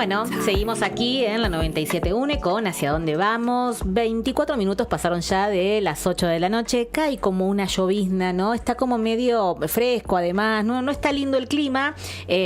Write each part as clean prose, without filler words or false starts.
Bueno, seguimos aquí en la 97.1 con Hacia Dónde Vamos. 24 minutos pasaron ya de las 8 de la noche. Cae como una llovizna, ¿no? Está como medio fresco además, no está lindo el clima.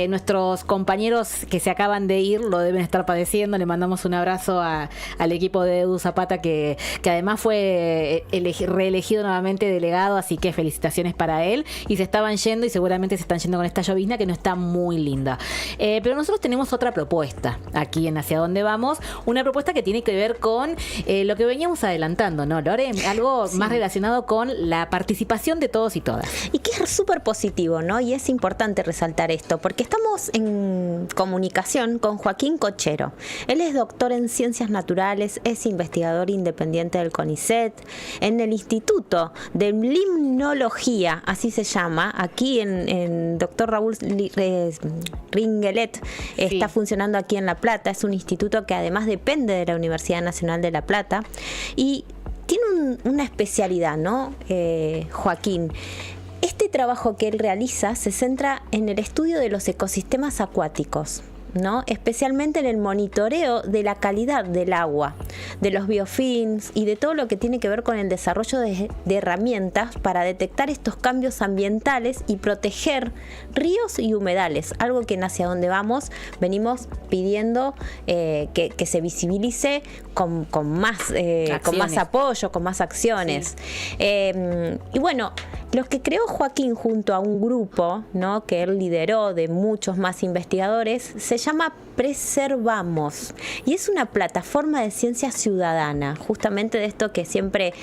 Nuestros compañeros que se acaban de ir lo deben estar padeciendo. Le mandamos un abrazo al equipo de Edu Zapata que además fue reelegido nuevamente delegado, así que felicitaciones para él. Y se estaban yendo y seguramente se están yendo con esta llovizna que no está muy linda. Pero nosotros tenemos otra propuesta aquí en Hacia Dónde Vamos, una propuesta que tiene que ver con lo que veníamos adelantando, ¿no, Lore? Algo más relacionado con la participación de todos y todas. Y que es súper positivo, ¿no? Y es importante resaltar esto, porque estamos en comunicación con Joaquín Cochero. Él es doctor en Ciencias Naturales, es investigador independiente del CONICET, en el Instituto de Limnología, así se llama, aquí en Dr. Raúl Ringelet, está funcionando aquí en La Plata. Es un instituto que además depende de la Universidad Nacional de La Plata y tiene una especialidad, ¿no? Joaquín, este trabajo que él realiza se centra en el estudio de los ecosistemas acuáticos, ¿no? Especialmente en el monitoreo de la calidad del agua, de los biofilms y de todo lo que tiene que ver con el desarrollo de herramientas para detectar estos cambios ambientales y proteger ríos y humedales, algo que en Hacia Dónde Vamos venimos pidiendo que se visibilice con más apoyo, con más acciones. Sí. Y bueno, los que creó Joaquín junto a un grupo, ¿no?, que él lideró de muchos más investigadores, se llama Preservamos y es una plataforma de ciencia ciudadana, justamente de esto que siempre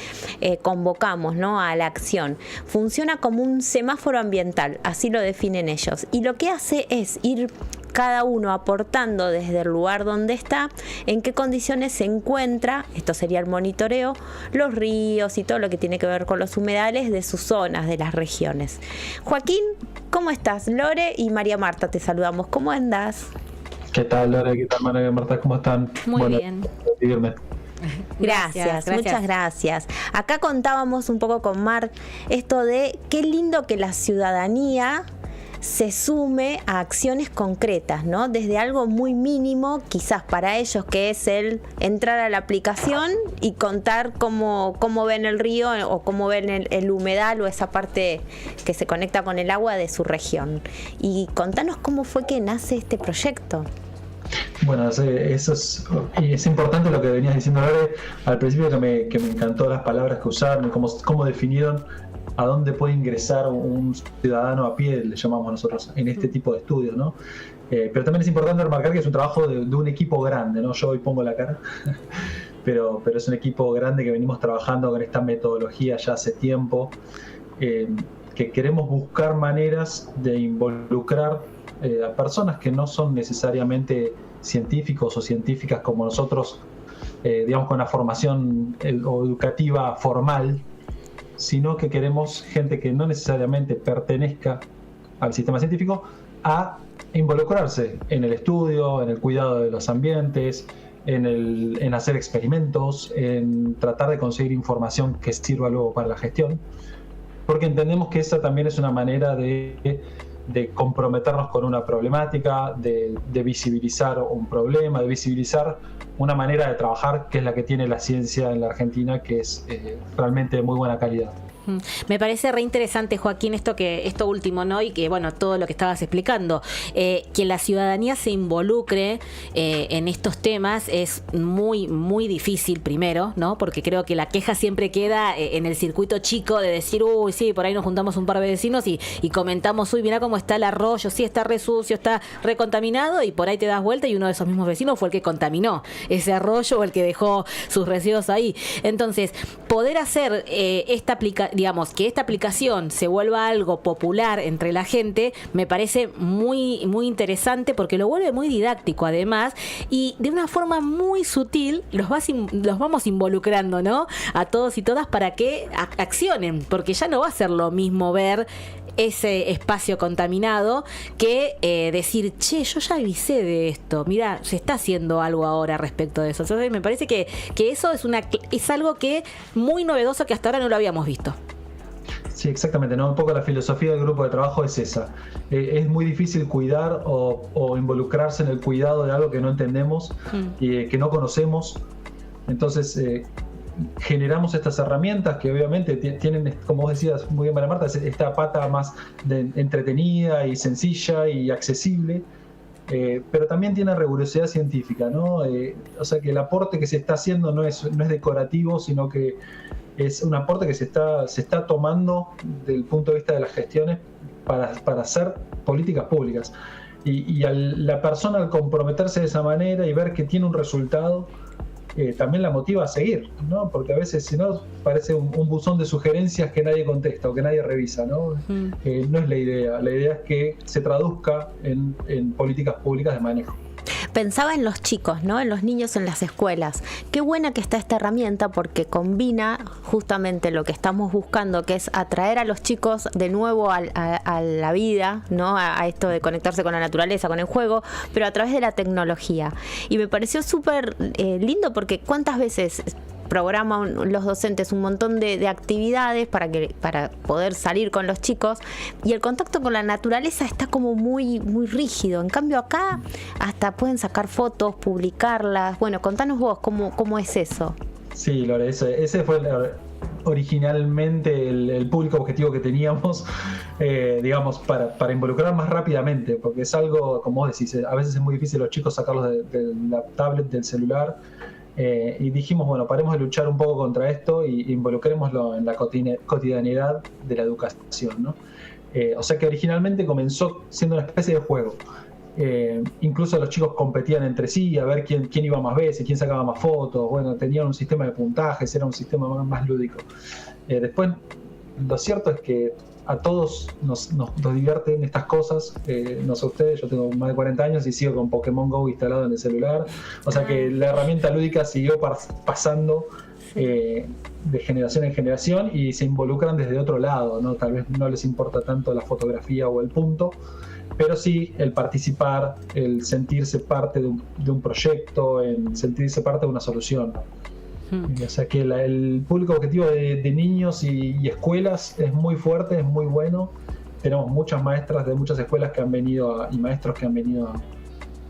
convocamos, ¿no?, a la acción. Funciona como un semáforo ambiental, así lo definen ellos, y lo que hace es ir cada uno aportando desde el lugar donde está, en qué condiciones se encuentra, esto sería el monitoreo, los ríos y todo lo que tiene que ver con los humedales de sus zonas, de las regiones. Joaquín, ¿cómo estás? Lore y María Marta te saludamos. ¿Cómo andás? ¿Qué tal, Lore? ¿Qué tal, María Marta? ¿Cómo están? Muy bien. Gracias, muchas gracias. Acá contábamos un poco con Mar esto de qué lindo que la ciudadanía se sume a acciones concretas, ¿no? Desde algo muy mínimo, quizás para ellos, que es el entrar a la aplicación y contar cómo ven el río o cómo ven el humedal o esa parte que se conecta con el agua de su región. Y contanos cómo fue que nace este proyecto. Bueno, eso es importante lo que venías diciendo, Lore, al principio, que me encantó las palabras que usaron, cómo definieron a dónde puede ingresar un ciudadano a pie, le llamamos nosotros, en este tipo de estudios, ¿no? Pero también es importante remarcar que es un trabajo de un equipo grande, ¿no? Yo hoy pongo la cara, pero es un equipo grande que venimos trabajando con esta metodología ya hace tiempo, que queremos buscar maneras de involucrar a personas que no son necesariamente científicos o científicas como nosotros, digamos, con una formación educativa formal, sino que queremos gente que no necesariamente pertenezca al sistema científico a involucrarse en el estudio, en el cuidado de los ambientes, en hacer experimentos, en tratar de conseguir información que sirva luego para la gestión, porque entendemos que esa también es una manera de comprometernos con una problemática, de visibilizar un problema, de visibilizar una manera de trabajar que es la que tiene la ciencia en la Argentina, que es realmente de muy buena calidad. Me parece re interesante, Joaquín, esto último, ¿no? Y que, bueno, todo lo que estabas explicando, que la ciudadanía se involucre en estos temas es muy, muy difícil primero, ¿no? Porque creo que la queja siempre queda en el circuito chico de decir, uy, sí, por ahí nos juntamos un par de vecinos y comentamos, uy, mirá cómo está el arroyo, sí, está re sucio, está re contaminado, y por ahí te das vuelta y uno de esos mismos vecinos fue el que contaminó ese arroyo o el que dejó sus residuos ahí. Entonces, poder hacer que esta aplicación se vuelva algo popular entre la gente, me parece muy, muy interesante porque lo vuelve muy didáctico además, y de una forma muy sutil los vamos involucrando, ¿no?, a todos y todas para que accionen, porque ya no va a ser lo mismo ver ese espacio contaminado que decir, che, yo ya avisé de esto, mira, se está haciendo algo ahora respecto de eso. Entonces me parece que eso es algo que muy novedoso, que hasta ahora no lo habíamos visto. Sí, exactamente, ¿no? Un poco la filosofía del grupo de trabajo es esa. Es muy difícil cuidar o involucrarse en el cuidado de algo que no entendemos y que no conocemos. Entonces, generamos estas herramientas que obviamente tienen, como vos decías muy bien, María Marta, esta pata más entretenida y sencilla y accesible, pero también tiene rigurosidad científica, ¿no? O sea que el aporte que se está haciendo no es decorativo, sino que es un aporte que se está tomando desde el punto de vista de las gestiones para hacer políticas públicas. Y la persona al comprometerse de esa manera y ver que tiene un resultado, también la motiva a seguir, ¿no? Porque a veces, si no, parece un buzón de sugerencias que nadie contesta o que nadie revisa, ¿no? No es la idea. La idea es que se traduzca en políticas públicas de manejo. Pensaba en los chicos, ¿no? En los niños en las escuelas. Qué buena que está esta herramienta porque combina justamente lo que estamos buscando, que es atraer a los chicos de nuevo a la vida, ¿no? A esto de conectarse con la naturaleza, con el juego, pero a través de la tecnología. Y me pareció súper lindo porque cuántas veces programan los docentes un montón de actividades para poder salir con los chicos y el contacto con la naturaleza está como muy, muy rígido. En cambio acá hasta pueden sacar fotos, publicarlas. Bueno, contanos vos cómo es eso. Sí, Lore, ese fue originalmente el público objetivo que teníamos, digamos, para involucrar más rápidamente, porque es algo, como vos decís, a veces es muy difícil los chicos sacarlos de la tablet, del celular. Y dijimos, bueno, paremos de luchar un poco contra esto y involucrémoslo en la cotidianidad de la educación, ¿no? O sea que originalmente comenzó siendo una especie de juego. Incluso los chicos competían entre sí a ver quién iba más veces, quién sacaba más fotos. Bueno, tenían un sistema de puntajes, era un sistema más lúdico. Después, lo cierto es que a todos nos divierten estas cosas, no sé ustedes, yo tengo más de 40 años y sigo con Pokémon GO instalado en el celular, o sea que la herramienta lúdica siguió pasando de generación en generación y se involucran desde otro lado, ¿no? Tal vez no les importa tanto la fotografía o el punto, pero sí el participar, el sentirse parte de un proyecto, el sentirse parte de una solución. O sea que el público objetivo de niños y escuelas es muy fuerte, es muy bueno. Tenemos muchas maestras de muchas escuelas que han venido y maestros que han venido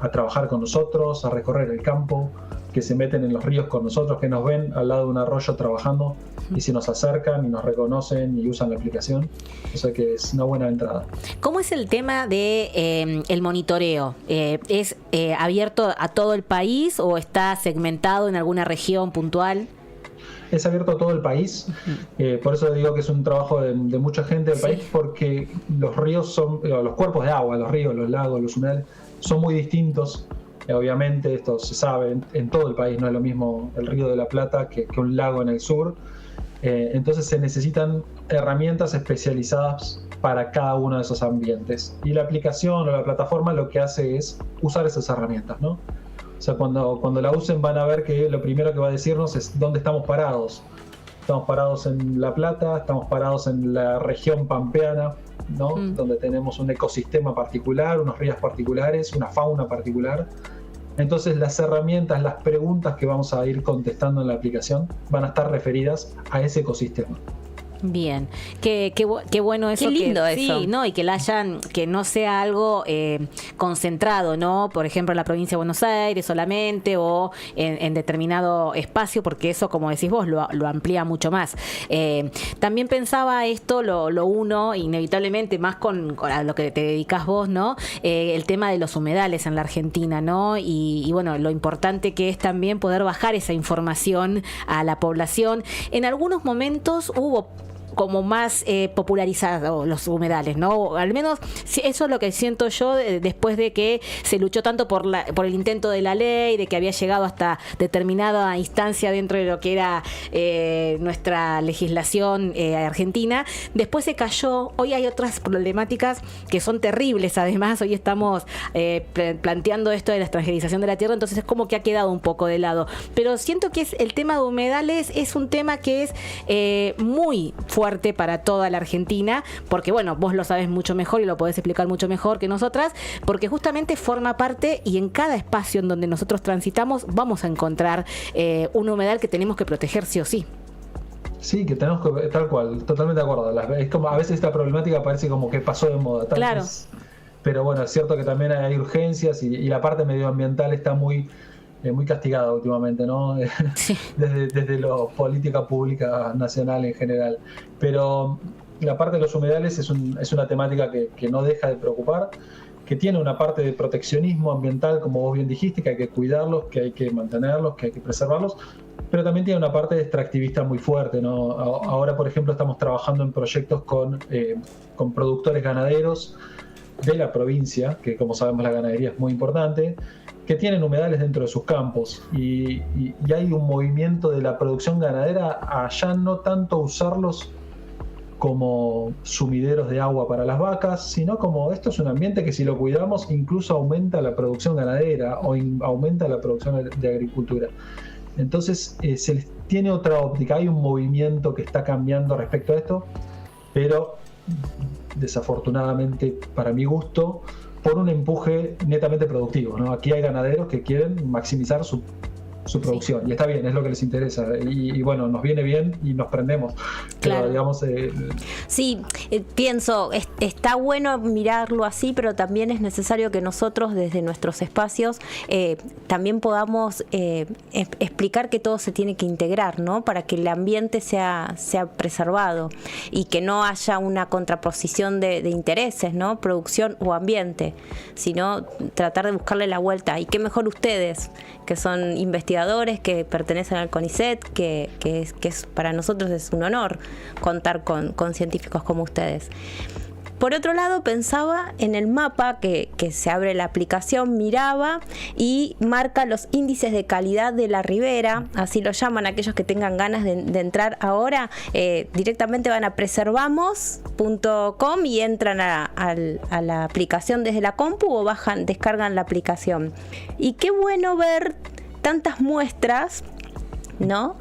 a trabajar con nosotros, a recorrer el campo, que se meten en los ríos con nosotros, que nos ven al lado de un arroyo trabajando y se nos acercan y nos reconocen y usan la aplicación. O sea que es una buena entrada. ¿Cómo es el tema de el monitoreo? ¿Es abierto a todo el país o está segmentado en alguna región puntual? Es abierto a todo el país, por eso digo que es un trabajo de mucha gente del país, porque los ríos los cuerpos de agua, los ríos, los lagos, los humedales, son muy distintos. Obviamente esto se sabe en todo el país, no es lo mismo el Río de la Plata que un lago en el sur. Entonces se necesitan herramientas especializadas para cada uno de esos ambientes. Y la aplicación o la plataforma lo que hace es usar esas herramientas, ¿no? O sea, cuando la usen van a ver que lo primero que va a decirnos es dónde estamos parados. Estamos parados en La Plata, estamos parados en la región pampeana, ¿no? Donde tenemos un ecosistema particular, unos ríos particulares, una fauna particular. Entonces las herramientas, las preguntas que vamos a ir contestando en la aplicación van a estar referidas a ese ecosistema. Bien, qué bueno eso. Qué lindo eso. Sí, ¿no? Y que que no sea algo concentrado, ¿no? Por ejemplo, en la provincia de Buenos Aires solamente o en determinado espacio, porque eso, como decís vos, lo amplía mucho más. También pensaba esto, lo uno, inevitablemente, más con a lo que te dedicas vos, ¿no? El tema de los humedales en la Argentina, ¿no? Y bueno, lo importante que es también poder bajar esa información a la población. En algunos momentos hubo como más popularizados los humedales, ¿no? Al menos eso es lo que siento yo después de que se luchó tanto por el intento de la ley, de que había llegado hasta determinada instancia dentro de lo que era nuestra legislación argentina. Después se cayó. Hoy hay otras problemáticas que son terribles. Además, hoy estamos planteando esto de la extranjerización de la tierra, entonces es como que ha quedado un poco de lado. Pero siento que el tema de humedales es un tema que es muy fuerte para toda la Argentina, porque bueno, vos lo sabés mucho mejor y lo podés explicar mucho mejor que nosotras, porque justamente forma parte y en cada espacio en donde nosotros transitamos vamos a encontrar un humedal que tenemos que proteger sí o sí. Sí, que tenemos que, tal cual, totalmente de acuerdo. Es como, a veces esta problemática parece como que pasó de moda. Claro. Pero bueno, es cierto que también hay urgencias y la parte medioambiental está muy castigada últimamente, ¿no? Sí. desde la política pública nacional en general. Pero la parte de los humedales es una temática que no deja de preocupar, que tiene una parte de proteccionismo ambiental, como vos bien dijiste, que hay que cuidarlos, que hay que mantenerlos, que hay que preservarlos, pero también tiene una parte extractivista muy fuerte, ¿no? Ahora, por ejemplo, estamos trabajando en proyectos con productores ganaderos de la provincia, que como sabemos la ganadería es muy importante, que tienen humedales dentro de sus campos y hay un movimiento de la producción ganadera a ya no tanto usarlos como sumideros de agua para las vacas, sino como esto es un ambiente que si lo cuidamos incluso aumenta la producción ganadera o aumenta la producción de agricultura. Entonces se les tiene otra óptica, hay un movimiento que está cambiando respecto a esto, pero desafortunadamente para mi gusto por un empuje netamente productivo, ¿no? Aquí hay ganaderos que quieren maximizar su producción, y está bien, es lo que les interesa, y bueno, nos viene bien y nos prendemos, pero claro. digamos... Sí, pienso, está bueno mirarlo así, pero también es necesario que nosotros desde nuestros espacios también podamos explicar que todo se tiene que integrar, ¿no? Para que el ambiente sea preservado y que no haya una contraposición de intereses, ¿no? Producción o ambiente, sino tratar de buscarle la vuelta. Y qué mejor ustedes, que son investigadores, que pertenecen al CONICET, que es para nosotros es un honor contar con científicos como ustedes. Por otro lado, pensaba en el mapa que se abre la aplicación, miraba y marca los índices de calidad de la ribera, así lo llaman aquellos que tengan ganas de entrar ahora, directamente van a preservamos.com y entran a la aplicación desde la compu o descargan la aplicación. Y qué bueno ver tantas muestras, ¿no?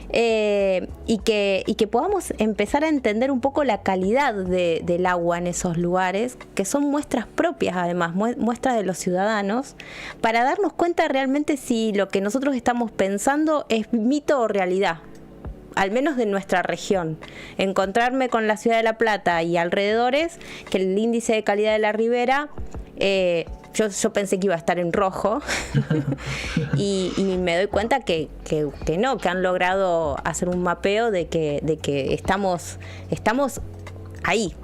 Y que podamos empezar a entender un poco la calidad del agua en esos lugares, que son muestras propias además, muestras de los ciudadanos, para darnos cuenta realmente si lo que nosotros estamos pensando es mito o realidad, al menos de nuestra región. Encontrarme con la ciudad de La Plata y alrededores, que el índice de calidad de la ribera... Yo pensé que iba a estar en rojo y me doy cuenta que no, que han logrado hacer un mapeo de que estamos ahí.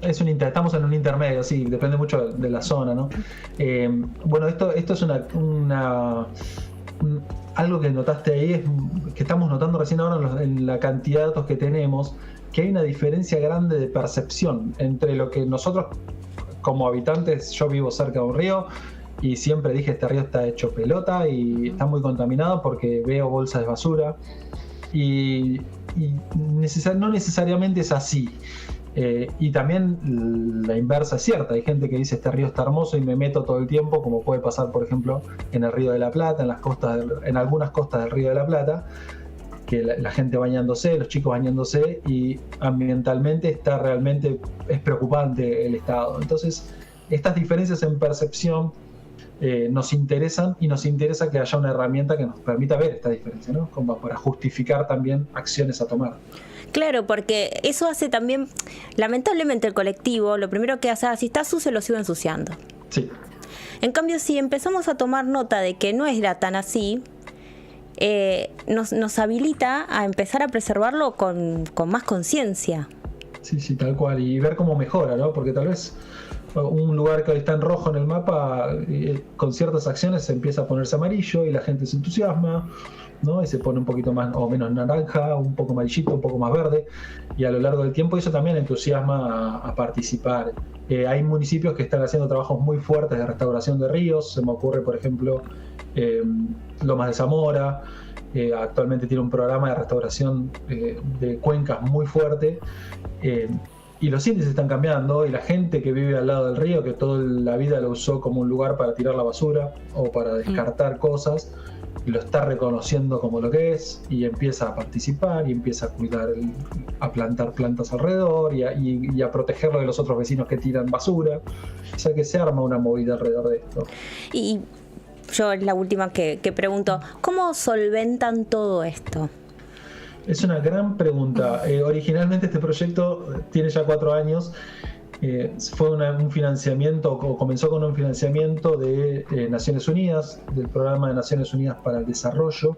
Estamos en un intermedio, sí, depende mucho de la zona, ¿no? Bueno, esto es algo que notaste ahí, es que estamos notando recién ahora en la cantidad de datos que tenemos, que hay una diferencia grande de percepción entre lo que nosotros como habitantes, yo vivo cerca de un río y siempre dije este río está hecho pelota y está muy contaminado porque veo bolsas de basura y no necesariamente es así. Y también la inversa es cierta, hay gente que dice este río está hermoso y me meto todo el tiempo, como puede pasar por ejemplo en el río de la Plata, en algunas costas del río de la Plata, que la gente bañándose, los chicos bañándose, y ambientalmente es preocupante el estado. Entonces, estas diferencias en percepción nos interesan, y nos interesa que haya una herramienta que nos permita ver esta diferencia, ¿no? Como para justificar también acciones a tomar. Claro, porque eso hace también, lamentablemente el colectivo, lo primero que hace, si está sucio lo sigo ensuciando. Sí. En cambio, si empezamos a tomar nota de que no era tan así, nos habilita a empezar a preservarlo con más conciencia. Sí, tal cual, y ver cómo mejora, ¿no? Porque tal vez un lugar que hoy está en rojo en el mapa, con ciertas acciones se empieza a ponerse amarillo y la gente se entusiasma, ¿no? Y se pone un poquito más o menos naranja, un poco amarillito, un poco más verde, y a lo largo del tiempo eso también entusiasma a participar. Hay municipios que están haciendo trabajos muy fuertes de restauración de ríos, se me ocurre por ejemplo Lomas de Zamora, actualmente tiene un programa de restauración de cuencas muy fuerte, y los índices están cambiando, y la gente que vive al lado del río, que toda la vida lo usó como un lugar para tirar la basura o para descartar cosas, lo está reconociendo como lo que es, y empieza a participar y empieza a cuidar, a plantar plantas alrededor y a protegerlo de los otros vecinos que tiran basura. O sea que se arma una movida alrededor de esto. Y yo es la última que pregunto, ¿cómo solventan todo esto? Es una gran pregunta. Originalmente este proyecto tiene ya 4 años. Fue un financiamiento, o comenzó con un financiamiento de Naciones Unidas, del Programa de Naciones Unidas para el Desarrollo.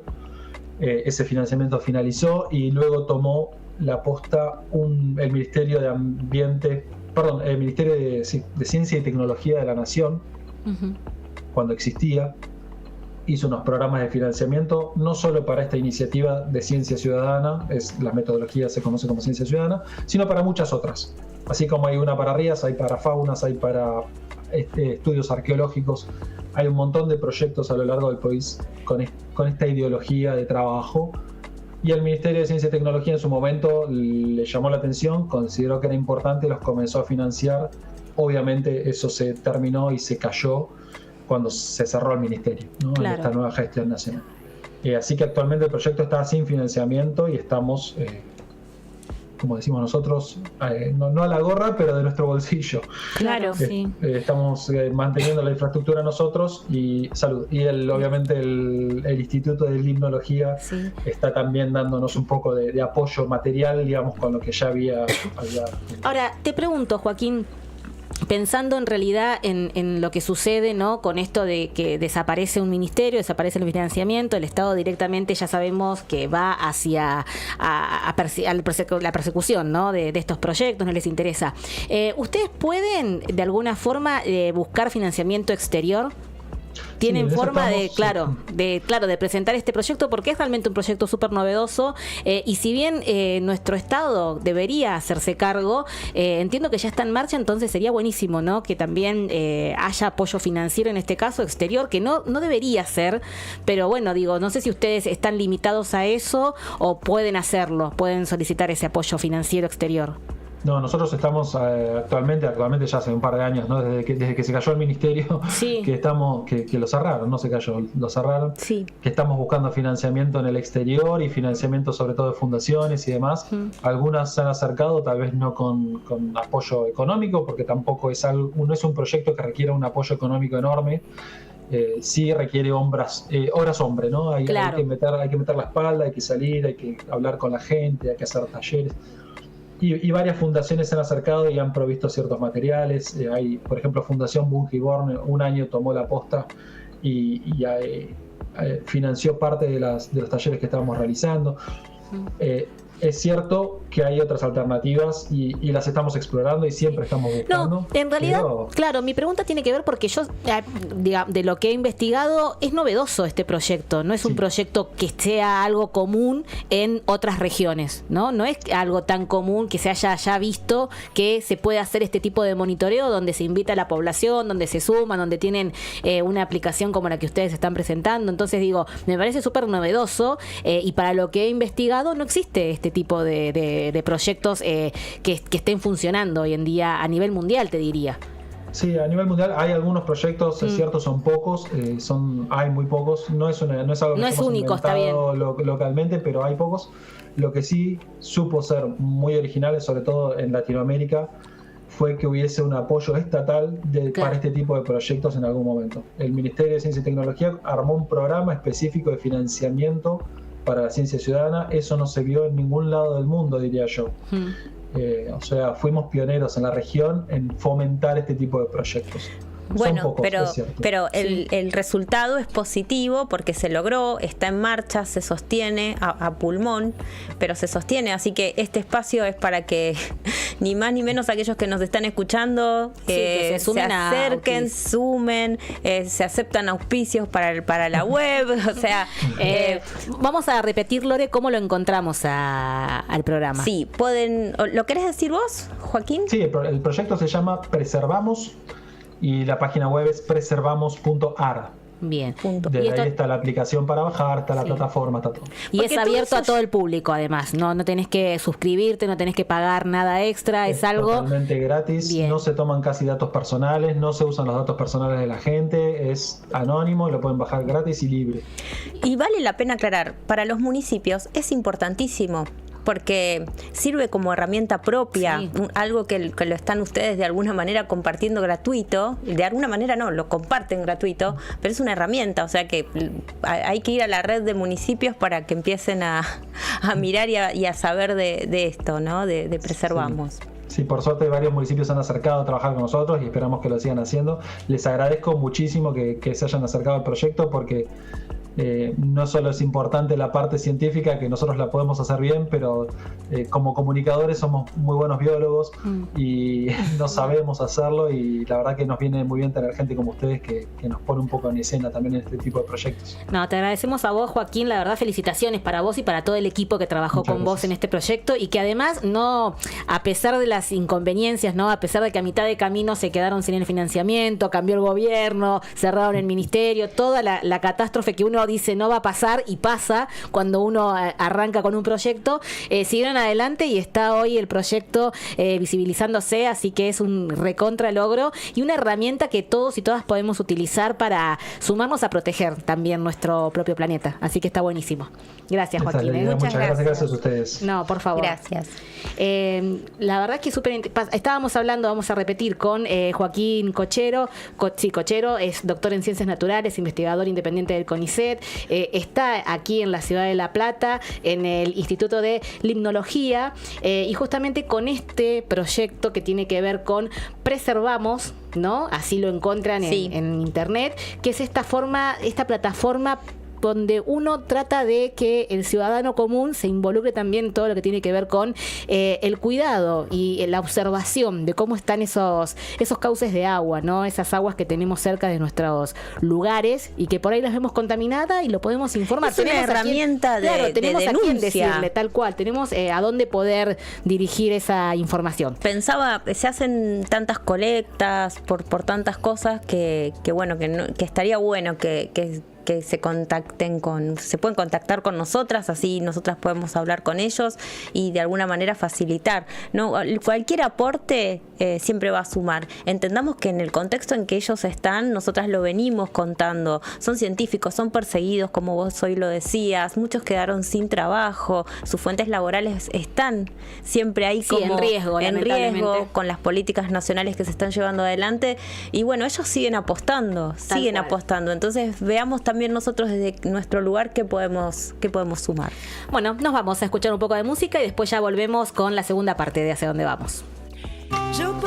Ese financiamiento finalizó y luego tomó la posta el Ministerio de Ambiente, perdón, el Ministerio de Ciencia y Tecnología de la Nación, cuando existía. Hizo unos programas de financiamiento no solo para esta iniciativa de ciencia ciudadana, la metodología se conoce como ciencia ciudadana, sino para muchas otras. Así como hay una para rías, hay para faunas, hay para estudios arqueológicos, hay un montón de proyectos a lo largo del país con esta ideología de trabajo. Y el Ministerio de Ciencia y Tecnología en su momento le llamó la atención, consideró que era importante y los comenzó a financiar. Obviamente eso se terminó y se cayó cuando se cerró el ministerio, ¿no? Claro. En esta nueva gestión nacional. Así que actualmente el proyecto está sin financiamiento y estamos, como decimos nosotros, no a la gorra, pero de nuestro bolsillo. Claro, sí. Estamos manteniendo la infraestructura nosotros y salud. Y obviamente el Instituto de Limnología está también dándonos un poco de apoyo material, digamos, con lo que ya había. Ahora, te pregunto, Joaquín, pensando en realidad en lo que sucede, ¿no?, con esto de que desaparece un ministerio, desaparece el financiamiento, el Estado directamente ya sabemos que va hacia la persecución, ¿no?, de estos proyectos, no les interesa. ¿Ustedes pueden de alguna forma buscar financiamiento exterior? ¿Tienen forma de presentar este proyecto? Porque es realmente un proyecto súper novedoso y si bien nuestro Estado debería hacerse cargo, entiendo que ya está en marcha, entonces sería buenísimo, ¿no?, que también haya apoyo financiero, en este caso exterior, que no debería ser, pero bueno, digo, no sé si ustedes están limitados a eso o pueden hacerlo, pueden solicitar ese apoyo financiero exterior. No, nosotros estamos actualmente ya hace un par de años, ¿no?, desde que se cayó el ministerio, que lo cerraron, no se cayó, lo cerraron, que estamos buscando financiamiento en el exterior y financiamiento sobre todo de fundaciones y demás. Algunas se han acercado, tal vez no con apoyo económico, porque tampoco no es un proyecto que requiera un apoyo económico enorme. Sí requiere horas hombre, ¿no? Hay que meter la espalda, hay que salir, hay que hablar con la gente, hay que hacer talleres. Y varias fundaciones se han acercado y han provisto ciertos materiales. Hay, por ejemplo, Fundación Bungiborn, un año tomó la posta y financió parte de los talleres que estábamos realizando. Es cierto que hay otras alternativas y las estamos explorando y siempre estamos buscando. No, en realidad, claro, mi pregunta tiene que ver porque yo, de lo que he investigado, es novedoso este proyecto. No es un proyecto que sea algo común en otras regiones, ¿no? No es algo tan común que se haya ya visto que se puede hacer este tipo de monitoreo donde se invita a la población, donde se suman, donde tienen una aplicación como la que ustedes están presentando. Entonces digo, me parece súper novedoso y para lo que he investigado no existe este tipo de proyectos que estén funcionando hoy en día a nivel mundial, te diría. Sí, a nivel mundial hay algunos proyectos, es cierto, son pocos, hay muy pocos, no es algo que hemos único, está bien, localmente, pero hay pocos. Lo que sí supo ser muy original, sobre todo en Latinoamérica, fue que hubiese un apoyo estatal para este tipo de proyectos en algún momento. El Ministerio de Ciencia y Tecnología armó un programa específico de financiamiento para la ciencia ciudadana. Eso no se vio en ningún lado del mundo, diría yo. O sea, fuimos pioneros en la región en fomentar este tipo de proyectos. Bueno, pocos, pero el resultado es positivo porque se logró, está en marcha, se sostiene a pulmón, pero se sostiene, así que este espacio es para que ni más ni menos aquellos que nos están escuchando que se acerquen, sumen, se aceptan auspicios para la web, o sea... vamos a repetir, Lore, cómo lo encontramos al programa. Sí, ¿lo querés decir vos, Joaquín? Sí, el proyecto se llama Preservamos y la página web es preservamos.ar. Bien. Desde ahí está la aplicación para bajar, está la plataforma, está todo. Y porque es abierto a todo el público, además. No tenés que suscribirte, no tenés que pagar nada extra, es algo totalmente gratis. Bien. No se toman casi datos personales, no se usan los datos personales de la gente, es anónimo, lo pueden bajar gratis y libre. Y vale la pena aclarar, para los municipios es importantísimo porque sirve como herramienta propia, Sí. Algo que lo están ustedes de alguna manera compartiendo gratuito, de alguna manera no, lo comparten gratuito, pero es una herramienta, o sea que hay que ir a la red de municipios para que empiecen a mirar y a saber de esto, ¿no? De Preservamos. Sí, por suerte varios municipios se han acercado a trabajar con nosotros y esperamos que lo sigan haciendo. Les agradezco muchísimo que se hayan acercado al proyecto porque no solo es importante la parte científica, que nosotros la podemos hacer bien, pero como comunicadores somos muy buenos biólogos y no sabemos hacerlo, y la verdad que nos viene muy bien tener gente como ustedes que nos pone un poco en escena también en este tipo de proyectos. No, te agradecemos a vos, Joaquín, la verdad, felicitaciones para vos y para todo el equipo que trabajó Muchas con vos gracias. en este proyecto, y que además, no, a pesar de las inconveniencias, ¿no? A pesar de que a mitad de camino se quedaron sin el financiamiento, cambió el gobierno, cerraron el ministerio, toda la catástrofe que uno dice no va a pasar y pasa cuando uno arranca con un proyecto, siguieron adelante y está hoy el proyecto visibilizándose, así que es un recontra logro y una herramienta que todos y todas podemos utilizar para sumarnos a proteger también nuestro propio planeta, así que está buenísimo. Gracias, Joaquín. Muchas gracias a ustedes. No, por favor. Gracias. La verdad es que estábamos hablando, vamos a repetir, con Joaquín Cochero. Cochero es doctor en Ciencias Naturales, investigador independiente del CONICET, está aquí en la ciudad de La Plata, en el Instituto de Limnología, y justamente con este proyecto que tiene que ver con Preservamos, ¿no? Así lo encuentran en internet, que es esta plataforma donde uno trata de que el ciudadano común se involucre también en todo lo que tiene que ver con el cuidado y la observación de cómo están esos cauces de agua, ¿no? Esas aguas que tenemos cerca de nuestros lugares y que por ahí las vemos contaminadas y lo podemos informar. Es una herramienta de tenemos a quién denuncia. decirle, tal cual, tenemos a dónde poder dirigir esa información. Pensaba, se hacen tantas colectas por tantas cosas que bueno, que estaría bueno que se pueden contactar con nosotras, así nosotras podemos hablar con ellos y de alguna manera facilitar, ¿no? Cualquier aporte siempre va a sumar. Entendamos que en el contexto en que ellos están, nosotras lo venimos contando, son científicos, son perseguidos, como vos hoy lo decías, muchos quedaron sin trabajo, sus fuentes laborales están siempre ahí como en riesgo, lamentablemente, con las políticas nacionales que se están llevando adelante, y bueno, ellos siguen apostando, entonces veamos también nosotros desde nuestro lugar qué podemos sumar. Bueno, nos vamos a escuchar un poco de música y después ya volvemos con la segunda parte de Hacia dónde vamos. Yo